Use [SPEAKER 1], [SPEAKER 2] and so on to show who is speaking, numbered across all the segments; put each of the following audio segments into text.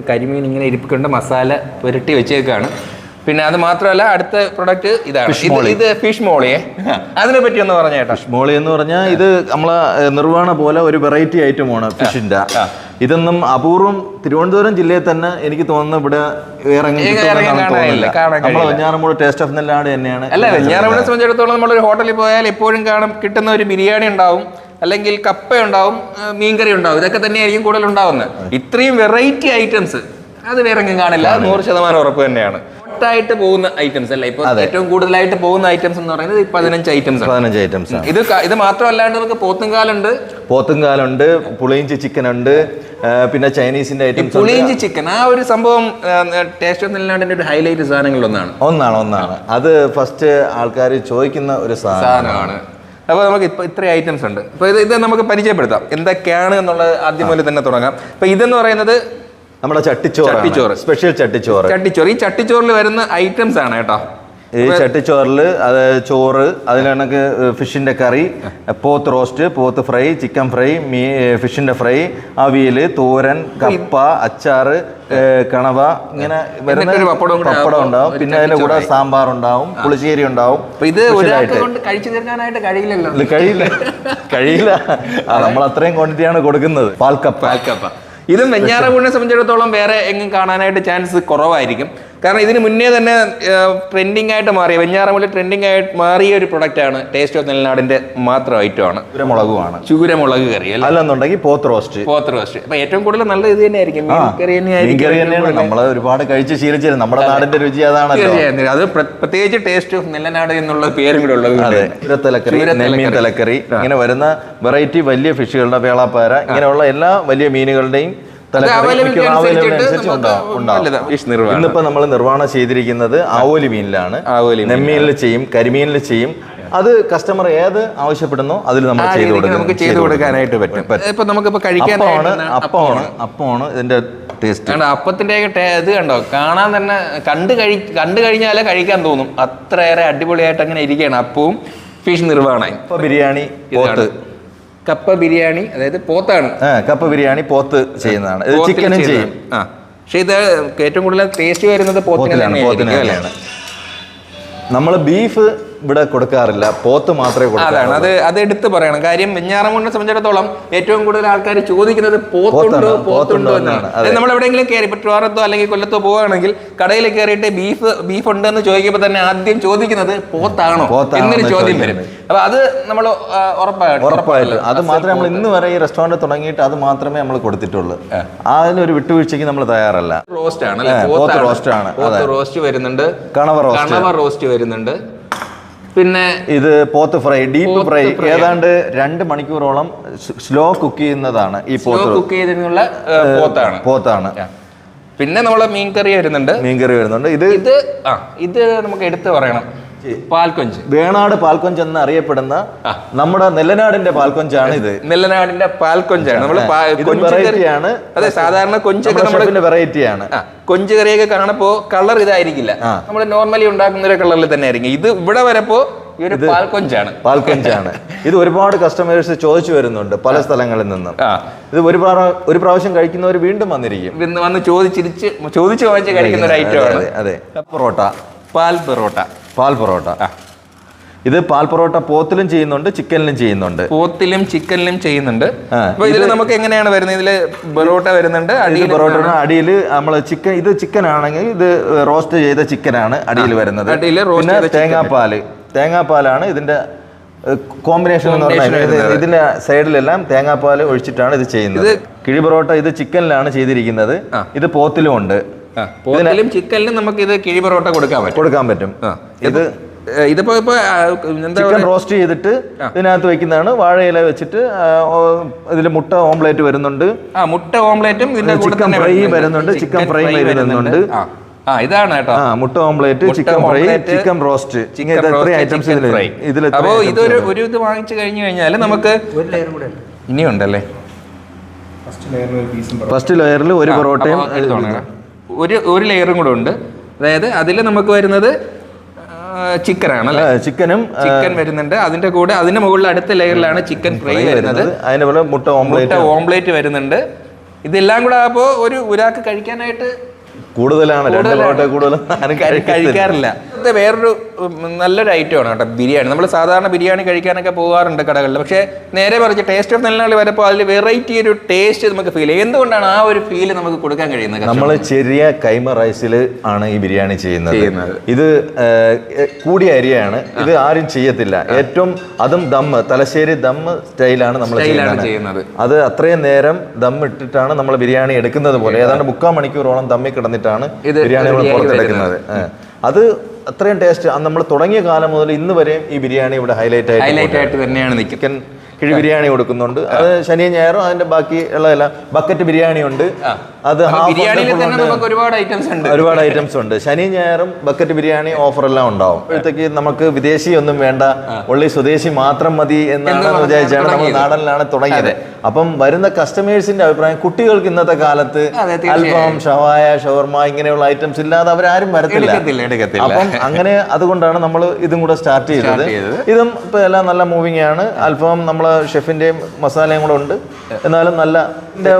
[SPEAKER 1] കരിമീൻ ഇങ്ങനെ ഇരിപ്പിക്കൊണ്ട് മസാല പുരട്ടി വെച്ചേക്കാണ്. പിന്നെ അത് മാത്രമല്ല അടുത്ത പ്രൊഡക്റ്റ് ഇതാണ്, ഇത് ഫിഷ് മോളിയെ. അതിനെ പറ്റി ഒന്ന് പറഞ്ഞ ചേട്ടാ.
[SPEAKER 2] ഫിഷ് മോളി എന്ന് പറഞ്ഞാൽ ഇത് നമ്മളെ നിർവ്വാണ പോലെ ഒരു വെറൈറ്റി ഐറ്റമാണ് ഫിഷിന്റെ. ഇതൊന്നും അപൂർവം തിരുവനന്തപുരം ജില്ലയിൽ തന്നെ എനിക്ക് തോന്നുന്നു ഇവിടെ വേറെ നമ്മളെ വെഞ്ഞാറമൂട് ടേസ്റ്റ് ഓഫ് നെല്ലാട് തന്നെയാണ്.
[SPEAKER 1] അല്ല, വെഞ്ഞാറമൂടിനെ സംബന്ധിച്ചിടത്തോളം നമ്മളൊരു ഹോട്ടലിൽ പോയാൽ എപ്പോഴും കിട്ടുന്ന ഒരു ബിരിയാണി ഉണ്ടാവും, അല്ലെങ്കിൽ കപ്പ ഉണ്ടാവും, മീൻകറി ഉണ്ടാവും. ഇതൊക്കെ തന്നെയായിരിക്കും കൂടുതൽ ഉണ്ടാവുന്നത്. ഇത്രയും വെറൈറ്റി ഐറ്റംസ് അത് വേറെ എങ്ങും കാണില്ല. 100% ഉറപ്പ് തന്നെയാണ്. ായിട്ട് പോകുന്ന ഐറ്റംസ് അല്ല, ഇപ്പൊ ഏറ്റവും കൂടുതലായിട്ട് പോകുന്ന ഐറ്റംസ് എന്ന് പറയുന്നത് 15 ഐറ്റംസ്. ഇത് മാത്രമല്ലാണ്ട് നമുക്ക് പോത്തുംകാലുണ്ട്, പുളിയിഞ്ചി ചിക്കൻ ഉണ്ട്, പിന്നെ ചൈനീസിന്റെ ഐറ്റംസ്. പുളിയിഞ്ചി ചിക്കൻ ആ ഒരു സംഭവം ടേസ്റ്റ് ഓഫ് നെല്ലാണ്ടിന്റെ ഒരു ഹൈലൈറ്റ് സാധനങ്ങളിലൊന്നാണ്. അത് ഫസ്റ്റ് ആൾക്കാർ ചോദിക്കുന്ന ഒരു സാധനമാണ്. അപ്പോൾ നമുക്ക് ഇപ്പൊ ഇത്രയും ഐറ്റംസ് ഉണ്ട്. അപ്പൊ ഇത് നമുക്ക് പരിചയപ്പെടുത്താം എന്തൊക്കെയാണ് എന്നുള്ളത് ആദ്യം മുതൽ തന്നെ തുടങ്ങാം. അപ്പൊ ഇതെന്ന് പറയുന്നത്
[SPEAKER 2] നമ്മുടെ ചട്ടിച്ചോറ്, സ്പെഷ്യൽ ചട്ടിച്ചോറ്. ഈ
[SPEAKER 1] ചട്ടിച്ചോറിൽ വരുന്ന ഐറ്റംസ് ആണ് കേട്ടോ.
[SPEAKER 2] ഈ ചട്ടിച്ചോറിൽ അത് ചോറ്, അതിലണക്ക് ഫിഷിന്റെ കറി, പോത്ത് റോസ്റ്റ്, പോത്ത് ഫ്രൈ, ചിക്കൻ ഫ്രൈ, ഫിഷിന്റെ ഫ്രൈ, അവിയൽ, തോരൻ, കപ്പ, അച്ചാറ്, കണവ, ഇങ്ങനെ പപ്പടം ഉണ്ടാവും. പിന്നെ അതിന്റെ കൂടെ സാമ്പാർ ഉണ്ടാവും, പുളിശ്ശേരി ഉണ്ടാവും.
[SPEAKER 1] ഇത് കഴിച്ചു തീർക്കാനായിട്ട്
[SPEAKER 2] കഴിയില്ല. നമ്മൾ അത്രയും ക്വാണ്ടിറ്റിയാണ് കൊടുക്കുന്നത്. പാൽക്കപ്പ
[SPEAKER 1] ഇതും വെഞ്ഞാറമൂടിനെ സംബന്ധിച്ചിടത്തോളം വേറെ എങ്ങും കാണാനായിട്ട് ചാൻസ് കുറവായിരിക്കും. കാരണം ഇതിന് മുന്നേ തന്നെ ട്രെൻഡിങ് ആയിട്ട് മാറിയ, വെഞ്ഞാറമൂടിൽ ട്രെൻഡിങ് ആയിട്ട് മാറിയ ഒരു പ്രൊഡക്റ്റാണ് ടേസ്റ്റ് ഓഫ് നെല്ലാടിന്റെ മാത്രം ഐറ്റമാണ് ചൂരമുളക് കറി.
[SPEAKER 2] അല്ലെന്നുണ്ടെങ്കിൽ പോത്ത് റോസ്റ്റ്.
[SPEAKER 1] അപ്പൊ ഏറ്റവും കൂടുതൽ നല്ല ഇത് തന്നെയായിരിക്കും,
[SPEAKER 2] നമ്മൾ ഒരുപാട് കഴിച്ച് ശീലിച്ചിരുന്നു. നമ്മുടെ നാടിന്റെ രുചി അതാണ്.
[SPEAKER 1] അത് പ്രത്യേകിച്ച് ടേസ്റ്റ് ഓഫ് നെല്ലനാട് എന്നുള്ള പേരും കൂടെ ഉള്ളത്.
[SPEAKER 2] നെമ്മീൻ തലക്കറി, ഇങ്ങനെ വരുന്ന വെറൈറ്റി വലിയ ഫിഷുകളുടെ, വേളാപ്പാര, ഇങ്ങനെയുള്ള എല്ലാ വലിയ മീനുകളുടെയും ഇന്നിപ്പോ നമ്മൾ നിർവ്വാണം ചെയ്തിരിക്കുന്നത് ആവോലി മീനിലാണ്. നെമ്മീനിൽ ചെയ്യും, കരിമീനിൽ ചെയ്യും. അത് കസ്റ്റമർ ഏത് ആവശ്യപ്പെടുന്നോ അതിൽ നമ്മൾ
[SPEAKER 1] ചെയ്തു കൊടുക്കാനായിട്ട് പറ്റും. ഇപ്പൊ നമുക്കിപ്പോ
[SPEAKER 2] അപ്പമാണ് ഇതിന്റെ ടേസ്റ്റ്.
[SPEAKER 1] അപ്പത്തിന്റെ ഇത് കണ്ടോ, കാണാൻ തന്നെ കണ്ടു കഴിഞ്ഞാലേ കഴിക്കാൻ തോന്നും. അത്രയേറെ അടിപൊളിയായിട്ട് അങ്ങനെ ഇരിക്കുകയാണ് അപ്പവും ഫിഷ് നിർവ്വാണം.
[SPEAKER 2] ബിരിയാണി,
[SPEAKER 1] കപ്പ ബിരിയാണി, അതായത് പോത്താണ്.
[SPEAKER 2] കപ്പ ബിരിയാണി പോത്ത് ചെയ്യുന്നതാണ്. ചിക്കനും ചെയ്യും.
[SPEAKER 1] പക്ഷെ ഇത് ഏറ്റവും കൂടുതൽ ടേസ്റ്റ് വരുന്നത് പോത്തിനാണ്.
[SPEAKER 2] നമ്മൾ ബീഫ് ഇവിടെ കൊടുക്കാറില്ല, പോത്ത് മാത്രമേ കൊടുക്കാറുള്ളൂ.
[SPEAKER 1] അത് എടുത്ത് പറയണം. കാര്യം വെഞ്ഞാറമൂടിനെ സംബന്ധിച്ചിടത്തോളം ഏറ്റവും കൂടുതൽ ആൾക്കാർ ചോദിക്കുന്നത് പോത്തുണ്ടോ എന്നാണ്. നമ്മൾ എവിടെയെങ്കിലും കയറി, ഇപ്പൊ ട്രിവാൻഡ്രത്തോ അല്ലെങ്കിൽ കൊല്ലത്തോ പോവുകയാണെങ്കിൽ കടയിൽ കയറിയിട്ട് ബീഫ് ഉണ്ടെന്ന് ചോദിക്കുമ്പോൾ തന്നെ ആദ്യം ചോദിക്കുന്നത് പോത്താണോ എന്നൊരു ചോദ്യം വരും. അപ്പൊ അത് നമ്മൾ
[SPEAKER 2] ഉറപ്പായിട്ടും അത് മാത്രമേ നമ്മൾ ഇന്ന് വരെ ഈ റെസ്റ്റോറന്റ് തുടങ്ങിയിട്ട് അത് മാത്രമേ നമ്മൾ കൊടുത്തിട്ടുള്ളൂ. അതിനൊരു വിട്ടുവീഴ്ചയ്ക്ക് നമ്മൾ തയ്യാറല്ല.
[SPEAKER 1] റോസ്റ്റ് ആണ്, റോസ്റ്റ് വരുന്നുണ്ട്, കണവ റോസ്റ്റ് വരുന്നുണ്ട്. പിന്നെ
[SPEAKER 2] ഇത് പോത്ത് ഫ്രൈ, ഡീപ്പ് ഫ്രൈ, ഏതാണ്ട് 2 മണിക്കൂറോളം സ്ലോ കുക്ക് ചെയ്യുന്നതാണ്. ഈ
[SPEAKER 1] കുക്ക് ചെയ്തിട്ടുള്ള
[SPEAKER 2] പോത്താണ്.
[SPEAKER 1] പിന്നെ നമ്മളെ മീൻകറി വരുന്നുണ്ട്. ഇത് നമുക്ക് എടുത്തു പറയണം, പാൽക്കൊഞ്ച്.
[SPEAKER 2] വേണാട് പാൽക്കൊഞ്ച് എന്ന് അറിയപ്പെടുന്ന നമ്മുടെ നെല്ലനാടിന്റെ പാൽക്കൊഞ്ചാണ് ഇത്.
[SPEAKER 1] നെല്ലനാടിന്റെ പാൽക്കൊഞ്ചാണ്.
[SPEAKER 2] വെറൈറ്റിയാണ്.
[SPEAKER 1] അതെ, സാധാരണ കൊഞ്ചൊക്കെ നമ്മുടെ
[SPEAKER 2] വെറൈറ്റിയാണ്.
[SPEAKER 1] കൊഞ്ച് കറിയൊക്കെ കാണപ്പോ കളർ ഇതായിരിക്കില്ല, നമ്മൾ നോർമലി ഉണ്ടാക്കുന്ന ഒരു കളറിൽ തന്നെ ആയിരിക്കും. ഇത് ഇവിടെ വരപ്പോ പാൽക്കൊഞ്ചാണ്.
[SPEAKER 2] ഇത് ഒരുപാട് കസ്റ്റമേഴ്സ് ചോദിച്ചു വരുന്നുണ്ട് പല സ്ഥലങ്ങളിൽ നിന്നും. ഇത് ഒരു പ്രാവശ്യം കഴിക്കുന്നവർ വീണ്ടും വന്ന്
[SPEAKER 1] ചോദിച്ചു വാങ്ങിച്ച് കഴിക്കുന്ന ഒരു ഐറ്റമാണ്.
[SPEAKER 2] അതെ,
[SPEAKER 1] പാൽ പൊറോട്ട.
[SPEAKER 2] ഇത് പാൽ പൊറോട്ട പോത്തിലും ചെയ്യുന്നുണ്ട്, ചിക്കനിലും ചെയ്യുന്നുണ്ട്.
[SPEAKER 1] അപ്പൊ ഇതില് നമുക്ക് എങ്ങനെയാണ് വരുന്നത്? ഇതില് പൊറോട്ട വരുന്നുണ്ട്,
[SPEAKER 2] അടിയിൽ നമ്മള് ചിക്കൻ. ഇത് ചിക്കൻ ആണെങ്കിൽ ഇത് റോസ്റ്റ് ചെയ്ത ചിക്കനാണ് അടിയിൽ വരുന്നത്. പിന്നെ തേങ്ങാപ്പാലാണ് ഇതിന്റെ കോമ്പിനേഷൻ എന്ന് പറഞ്ഞാൽ. ഇതിന്റെ സൈഡിലെല്ലാം തേങ്ങാപ്പാൽ ഒഴിച്ചിട്ടാണ് ഇത് ചെയ്യുന്നത്. കിഴി പൊറോട്ട ഇത് ചിക്കനിലാണ് ചെയ്തിരിക്കുന്നത്, ഇത് പോത്തിലും ഉണ്ട്.
[SPEAKER 1] ചിക്കനിലും നമുക്ക് ഇത് കിഴി പൊറോട്ട കൊടുക്കാൻ പറ്റും. ഇതിപ്പോ
[SPEAKER 2] ചിക്കൻ റോസ്റ്റ് ചെയ്തിട്ട് ഇതിനകത്ത് വെക്കുന്നതാണ്. വാഴയില വെച്ചിട്ട് ഇതിൽ മുട്ട ഓംപ്ലേറ്റ് വരുന്നുണ്ട്.
[SPEAKER 1] മുട്ട ഓംപ്ലേറ്റും
[SPEAKER 2] ചിക്കൻ ഫ്രൈ വരുന്നുണ്ട്.
[SPEAKER 1] ഇതാണ് കേട്ടോ,
[SPEAKER 2] മുട്ട omelette, chicken fry, chicken roast, items ഇതിൽ.
[SPEAKER 1] അപ്പോ ഇതൊരു ഇത് വാങ്ങിച്ചു കഴിഞ്ഞാല് നമുക്ക് ഇനിയുണ്ടല്ലേ.
[SPEAKER 2] ഫസ്റ്റ് ലെയറിൽ ഒരു പൊറോട്ടയും
[SPEAKER 1] ഒരു ലെയറും കൂടെ ഉണ്ട്. അതായത് അതിൽ നമുക്ക് വരുന്നത് ചിക്കനാണ്. ചിക്കൻ വരുന്നുണ്ട്. അതിന്റെ കൂടെ അതിന്റെ മുകളിൽ അടുത്ത ലെയറിലാണ് ചിക്കൻ ഫ്രൈ വരുന്നത്.
[SPEAKER 2] അതിന്റെ മുട്ട
[SPEAKER 1] ഓംപ്ലേറ്റ് വരുന്നുണ്ട്. ഇതെല്ലാം കൂടെ ആകുമ്പോൾ ഒരാൾക്ക് കഴിക്കാനായിട്ട്
[SPEAKER 2] കൂടുതലാണ്, 2 പൊറോട്ട കൂടുതൽ
[SPEAKER 1] കഴിക്കാറില്ല. ഇത് വേറൊരു നല്ലൊരു ഐറ്റമാണ് കേട്ടോ ബിരിയാണി. നമ്മൾ സാധാരണ ബിരിയാണി കഴിക്കാനൊക്കെ പോകാറുണ്ട് കടകളിൽ. പക്ഷേ നേരെ പറഞ്ഞ് ടേസ്റ്റ് ഓഫ് നെല്ലാളി വരുമ്പോൾ അതിൽ വെറൈറ്റി ഒരു ടേസ്റ്റ് നമുക്ക് ഫീൽ ചെയ്യും. എന്തുകൊണ്ടാണ് ആ ഒരു ഫീല് നമുക്ക് കൊടുക്കാൻ കഴിയുന്നത്?
[SPEAKER 2] നമ്മൾ ചെറിയ കൈമ റൈസിൽ ആണ് ഈ ബിരിയാണി ചെയ്യുന്നത്. ഇത് കൂടിയ അരിയാണ്, ഇത് ആരും ചെയ്യത്തില്ല. ഏറ്റവും അതും ദമ്മ്, തലശ്ശേരി ദമ്മ് സ്റ്റൈലാണ് നമ്മൾ ചെയ്യുന്നത്. അത് അത്രയും നേരം ദം ഇട്ടിട്ടാണ് നമ്മൾ ബിരിയാണി എടുക്കുന്നത് പോലെ ഏതാണ്ട് 3/4 മണിക്കൂറോളം ദമ്മിൽ കിടന്നിട്ടാണ് ബിരിയാണി നമ്മൾ പുറത്തെടുക്കുന്നത്. അത് അത്രയും ടേസ്റ്റ്. നമ്മൾ തുടങ്ങിയ കാലം മുതൽ ഇന്ന് വരെയും ഈ ബിരിയാണി ഇവിടെ ഹൈലൈറ്റ് ആയിട്ട് തന്നെയാണ്. ചിക്കൻ കിഴി ബിരിയാണി കൊടുക്കുന്നുണ്ട്. അത് ശനിയും ഞായറും അതിന്റെ ബാക്കി ഉള്ളതല്ല. ബക്കറ്റ് ബിരിയാണി ഉണ്ട്, അത് ഒരുപാട് ഐറ്റംസ് ഉണ്ട്. ശനിയും ഞായറും ബക്കറ്റ് ബിരിയാണി ഓഫർ എല്ലാം ഉണ്ടാവും. അപ്പോഴത്തേക്ക് നമുക്ക് വിദേശി ഒന്നും വേണ്ട, ഉള്ളി സ്വദേശി മാത്രം മതി എന്നാണ് വിചാരിച്ചാണ് നമ്മൾ നാടനിലാണ് തുടങ്ങിയത്. അപ്പം വരുന്ന കസ്റ്റമേഴ്സിന്റെ അഭിപ്രായം, കുട്ടികൾക്ക് ഇന്നത്തെ കാലത്ത് അൽഫാം, ഷവായ, ഷവർമ ഇങ്ങനെയുള്ള ഐറ്റംസ് ഇല്ലാതെ അവരാരും വരത്തില്ല. അപ്പം അങ്ങനെ അതുകൊണ്ടാണ് നമ്മൾ ഇതും കൂടെ സ്റ്റാർട്ട് ചെയ്തത്. ഇതും ഇപ്പൊ എല്ലാം നല്ല മൂവിങ് ആണ്. അൽഫാം നമ്മളെ ഷെഫിന്റെയും മസാലയും കൂടെ ഉണ്ട്. എന്നാലും നല്ല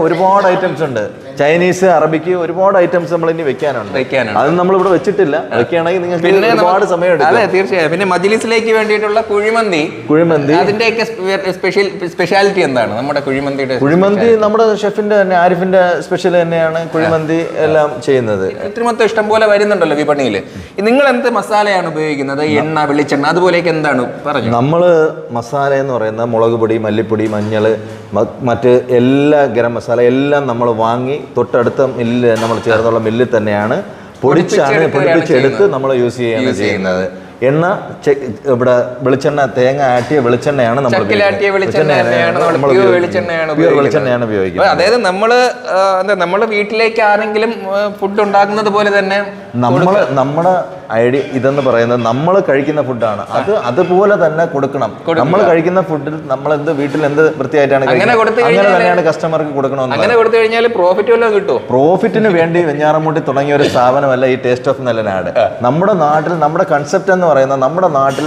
[SPEAKER 2] ഒരുപാട് ഐറ്റംസ് ഉണ്ട്. ചൈനീസ്, അറബിക്ക് ഒരുപാട് ഐറ്റംസ് നമ്മൾ ഇനി വെക്കാനുണ്ട്. അത് നമ്മൾ ഇവിടെ വെച്ചിട്ടില്ല. വെക്കുകയാണെങ്കിൽ നിങ്ങൾക്ക് ഒരുപാട് സമയം എടുക്കും.
[SPEAKER 1] തീർച്ചയായും. പിന്നെ മജ്ലിസിലേക്ക് വേണ്ടിയിട്ടുള്ള കുഴിമന്തി അതിന്റെയൊക്കെ സ്പെഷ്യാലിറ്റി എന്താണ്? നമ്മുടെ
[SPEAKER 2] കുഴിമന്തി നമ്മുടെ ഷെഫിന്റെ തന്നെ, ആരിഫിന്റെ സ്പെഷ്യൽ തന്നെയാണ് കുഴിമന്തി എല്ലാം ചെയ്യുന്നത്.
[SPEAKER 1] ഇത്രമൊത്തം ഇഷ്ടം പോലെ വരുന്നുണ്ടല്ലോ വിപണിയിൽ. നിങ്ങൾ എന്ത് മസാലയാണ് ഉപയോഗിക്കുന്നത്? എണ്ണ, വെളിച്ചെണ്ണ അതുപോലെയൊക്കെ എന്താണ് പറഞ്ഞു?
[SPEAKER 2] നമ്മള് മസാല എന്ന് പറയുന്ന മുളക് പൊടി, മല്ലിപ്പൊടി, മഞ്ഞൾ, മറ്റ് എല്ലാ ഗരം മസാല എല്ലാം നമ്മൾ വാങ്ങി തൊട്ടടുത്ത മില്ല്, നമ്മൾ ചേർന്നുള്ള മില്ലിൽ തന്നെയാണ് പൊടിപ്പിച്ചെടുത്ത് നമ്മൾ യൂസ് ചെയ്യുന്നത്. എണ്ണ ഇവിടെ വെളിച്ചെണ്ണ, തേങ്ങ ആട്ടിയ വെളിച്ചെണ്ണയാണ് നമ്മൾ വെളിച്ചെണ്ണയാണ് ഉപയോഗിക്കുന്നത്.
[SPEAKER 1] അതായത് നമ്മള് വീട്ടിലേക്ക് ആരെങ്കിലും ഫുഡ് ഉണ്ടാക്കുന്നത് പോലെ തന്നെ
[SPEAKER 2] നമ്മുടെ ഐഡിയ ഇതെന്ന് പറയുന്നത് നമ്മൾ കഴിക്കുന്ന ഫുഡാണ്. അതുപോലെ തന്നെ കൊടുക്കണം. നമ്മൾ കഴിക്കുന്ന ഫുഡിൽ നമ്മൾ വീട്ടിൽ എന്ത് വൃത്തിയായിട്ടാണ് അങ്ങനെ തന്നെയാണ് കസ്റ്റമർക്ക് കൊടുക്കണമെന്ന്.
[SPEAKER 1] അങ്ങനെ കൊടുത്തു കഴിഞ്ഞാൽ പ്രോഫിറ്റ് വല്ലതും കിട്ടുമോ?
[SPEAKER 2] പ്രോഫിറ്റിന് വേണ്ടി വെഞ്ഞാറമൂട്ടി തുടങ്ങിയ ഒരു സ്ഥാപനമല്ല ഈ ടേസ്റ്റ് ഓഫ് നെല്ലനാട്. നമ്മുടെ നാട്ടിൽ നമ്മുടെ കൺസെപ്റ്റ് എന്ന് പറയുന്നത്, നമ്മുടെ നാട്ടിൽ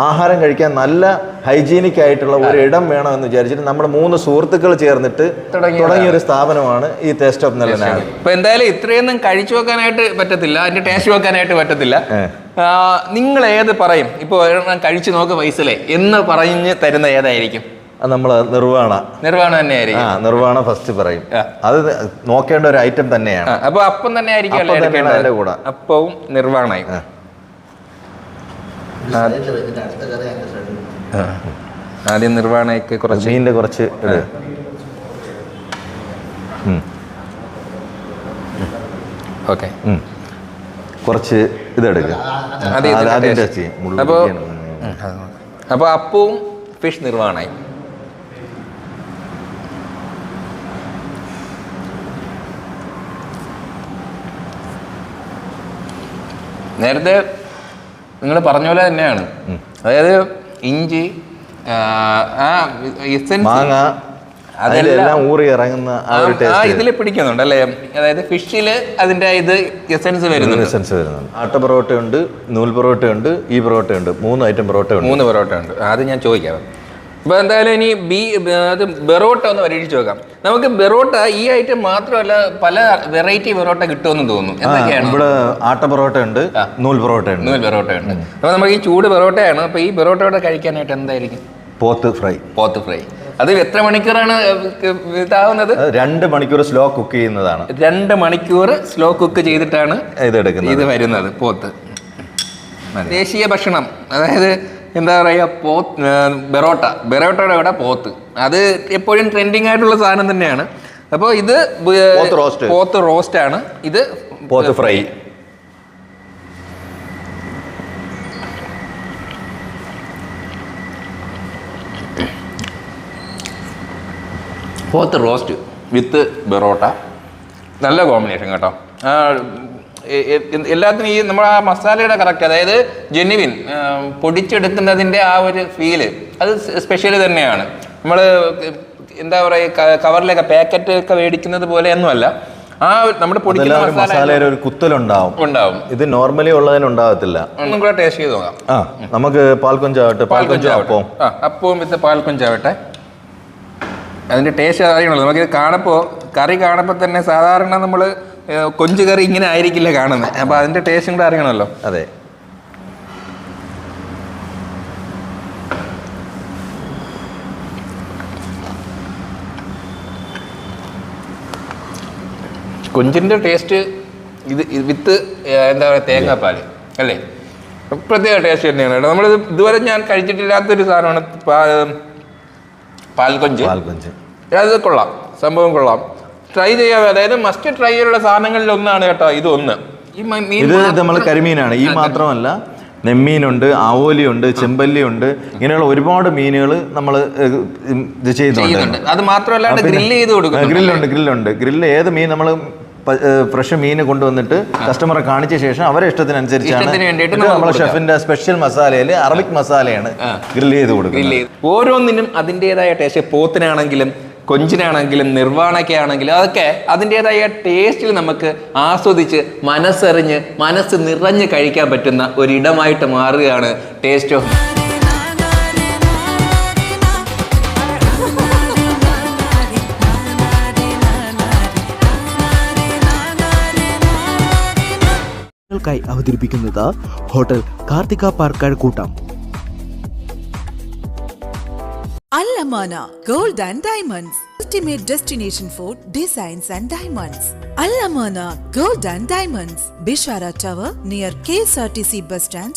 [SPEAKER 2] ആഹാരം കഴിക്കാൻ നല്ല ഹൈജീനിക് ആയിട്ടുള്ള ഒരു ഇടം വേണമെന്ന് വിചാരിച്ചിട്ട് നമ്മൾ 3 സുഹൃത്തുക്കൾ ചേർന്നിട്ട് തുടങ്ങിയ ഒരു സ്ഥാപനമാണ് ഈ ടേസ്റ്റ് ഓഫ് നെല്ലനാട്.
[SPEAKER 1] ഇപ്പൊ എന്തായാലും ഇത്രയൊന്നും കഴിച്ചു വെക്കാനായിട്ട് പറ്റത്തില്ല, അതിന്റെ ടേസ്റ്റ് വെക്കാനായിട്ട് പറ്റത്തില്ല. നിങ്ങൾ ഏത് പറയും? ഇപ്പൊ കഴിച്ചു നോക്ക് ഫൈസലേ എന്ന് പറഞ്ഞ് തരുന്ന ഏതായിരിക്കും?
[SPEAKER 2] നമ്മള് നിർവാണ
[SPEAKER 1] തന്നെയായിരിക്കും.
[SPEAKER 2] നിർവാണ ഫസ്റ്റ് പറയും. അത് നോക്കേണ്ട ഒരു ഐറ്റം തന്നെയാണ്.
[SPEAKER 1] അപ്പൊ അപ്പം തന്നെ ആയിരിക്കും കൂടെ അപ്പവും നിർവാണയും. ആദ്യം നിർവാണയ്ക്ക് കുറച്ച്
[SPEAKER 2] മീനിന്റെ കുറച്ച്
[SPEAKER 1] ഓക്കെ,
[SPEAKER 2] കുറച്ച് ഇതെടുക്കുക.
[SPEAKER 1] അപ്പൊ അപ്പവും ഫിഷ് നിർവാണയും. നേരത്തെ നിങ്ങൾ പറഞ്ഞ പോലെ തന്നെയാണ്. അതായത് ഇഞ്ചി,
[SPEAKER 2] മാങ്ങ, അതെല്ലാം ഊറി ഇറങ്ങുന്ന
[SPEAKER 1] ഇതിൽ പിടിക്കുന്നുണ്ട് അല്ലേ? അതായത് ഫിഷില് അതിന്റെ എസൻസ് വരുന്നുണ്ട്.
[SPEAKER 2] ആട്ട പൊറോട്ട ഉണ്ട്, നൂൽ പൊറോട്ട ഉണ്ട്, ഈ പൊറോട്ട ഉണ്ട്. 3 ഐറ്റം പൊറോട്ട ഉണ്ട്.
[SPEAKER 1] 3 പൊറോട്ട ഉണ്ട്. അത് ഞാൻ ചോദിക്കാം. അപ്പൊ എന്തായാലും ഇനി ബെറോട്ട ഒന്ന് പരീക്ഷിച്ച് നോക്കാം. നമുക്ക് ബെറോട്ട ഈ ഐറ്റം മാത്രമല്ല, പല വെറൈറ്റി ബെറോട്ട കിട്ടുമെന്ന് തോന്നുന്നു. എന്തൊക്കെയാണ്?
[SPEAKER 2] ഇവിടെ ആട്ട പൊറോട്ട ഉണ്ട്, നൂൽ പൊറോട്ട ഉണ്ട്.
[SPEAKER 1] അപ്പൊ നമുക്ക് ഈ ചൂട് പൊറോട്ടയാണ്. അപ്പൊ ഈ ബെറോട്ടയോടെ കഴിക്കാനായിട്ട് എന്തായിരിക്കും?
[SPEAKER 2] പോത്ത് ഫ്രൈ.
[SPEAKER 1] അത് എത്ര മണിക്കൂറാണ് ഇതാവുന്നത്?
[SPEAKER 2] 2 മണിക്കൂർ സ്ലോ കുക്ക് ചെയ്യുന്നതാണ്.
[SPEAKER 1] 2 മണിക്കൂർ സ്ലോ കുക്ക് ചെയ്തിട്ടാണ് ഇത് വരുന്നത്. പോത്ത് ദേശീയ ഭക്ഷണം, അതായത് എന്താ പറയുക, ബെറോട്ടയുടെ കൂടെ പോത്ത്, അത് എപ്പോഴും ട്രെൻഡിങ് ആയിട്ടുള്ള സാധനം തന്നെയാണ്. അപ്പോൾ ഇത് പോത്ത് റോസ്റ്റ് ആണ്. ഇത്
[SPEAKER 2] പോത്ത് ഫ്രൈ.
[SPEAKER 1] പോത്ത് റോസ്റ്റ് വിത്ത് ബെറോട്ട, നല്ല കോമ്പിനേഷൻ കേട്ടോ. എല്ലാത്തിനും ഈ നമ്മുടെ ആ മസാലയുടെ കറക്റ്റ്, അതായത് ജെന്യുവിൻ പൊടിച്ചെടുക്കുന്നതിൻ്റെ ആ ഒരു ഫീല് അത് സ്പെഷ്യൽ തന്നെയാണ്. നമ്മൾ എന്താ പറയുക, കവറിലൊക്കെ പാക്കറ്റ് ഒക്കെ മേടിക്കുന്നത് പോലെ ഒന്നുമല്ല. ആ നമ്മുടെ പൊടിക്കുന്ന
[SPEAKER 2] മസാലയുടെ ഒരു കുത്തലുണ്ടാവും. ഇത് നോർമലി ഉള്ളതിനുണ്ടാകത്തില്ല.
[SPEAKER 1] ഒന്നും കൂടെ ടേസ്റ്റ് ചെയ്ത് നോക്കാം.
[SPEAKER 2] നമുക്ക് പാൽക്കൊഞ്ചാവട്ടെ.
[SPEAKER 1] അപ്പവും വിത്ത് പാൽക്കൊഞ്ചാവട്ടെ. അതിൻ്റെ ടേസ്റ്റ് അറിയണല്ലോ. നമുക്കിത് കറി കാണുമ്പോൾ തന്നെ സാധാരണ നമ്മൾ കൊഞ്ച് കറി ഇങ്ങനെ ആയിരിക്കില്ല കാണുന്നത്. അപ്പോൾ അതിൻ്റെ ടേസ്റ്റും കൂടെ അറിയണമല്ലോ.
[SPEAKER 2] അതെ.
[SPEAKER 1] കൊഞ്ചിൻ്റെ ടേസ്റ്റ് ഇത് വിത്ത് എന്താ പറയുക തേങ്ങാപ്പാൽ അല്ലേ, പ്രത്യേക ടേസ്റ്റ് തന്നെയാണ് കേട്ടോ. നമ്മൾ ഇതുവരെ ഞാൻ കഴിച്ചിട്ടില്ലാത്തൊരു സാധനമാണ് പാൽക്കൊഞ്ച്. അത് കൊള്ളാം, സംഭവം കൊള്ളാം, ട്രൈ ചെയ്യാം. അതായത് മസ്റ്റ് ട്രൈ ചെയ്യാനുള്ള സാധനങ്ങളിൽ ഒന്നാണ് കേട്ടോ ഇത്. ഒന്ന് ഈ
[SPEAKER 2] ഇത് നമ്മൾ കരിമീനാണ്. ഈ മാത്രമല്ല നെമ്മീനുണ്ട്, ആവോലിയുണ്ട്, ചെമ്പല്ലിയുണ്ട്, ഇങ്ങനെയുള്ള ഒരുപാട് മീനുകൾ നമ്മൾ ഇത് ചെയ്യുന്നുണ്ട്.
[SPEAKER 1] അത് മാത്രമല്ല ഗ്രില്ല് ചെയ്ത് കൊടുക്കും.
[SPEAKER 2] ഗ്രില്ലുണ്ട്. ഗ്രില്ല് ഏത് മീൻ നമ്മൾ ഫ്രഷ് മീൻ കൊണ്ടുവന്നിട്ട് കസ്റ്റമറെ കാണിച്ച ശേഷം അവരെ ഇഷ്ടത്തിനനുസരിച്ചാണ് നമ്മളെ ഷെഫിന്റെ സ്പെഷ്യൽ മസാലയിൽ അറബിക് മസാലയാണ് ഗ്രില്ല് ചെയ്ത് കൊടുക്കുന്നത്.
[SPEAKER 1] ഓരോന്നിനും അതിൻ്റെതായ ടേസ്റ്റ്. പോത്തിനാണെങ്കിലും കൊഞ്ചിനാണെങ്കിലും നിർവ്വാണയ്ക്കാണെങ്കിലും അതൊക്കെ അതിൻ്റെതായ ടേസ്റ്റിൽ നമുക്ക് ആസ്വദിച്ച് മനസ്സറിഞ്ഞ് മനസ്സ് നിറഞ്ഞ് കഴിക്കാൻ പറ്റുന്ന ഒരിടമായിട്ട് മാറുകയാണ് ടേസ്റ്റ് ഓഫ്.
[SPEAKER 3] അവതരിപ്പിക്കുന്നത് ഹോട്ടൽ കാർത്തിക പാർക്കാട് കൂട്ടം.
[SPEAKER 4] Al-Amana Gold and Diamonds, ultimate destination for designs and diamonds. Al-Amana Gold and Diamonds, Bishara Tower near KSRTC bus stand,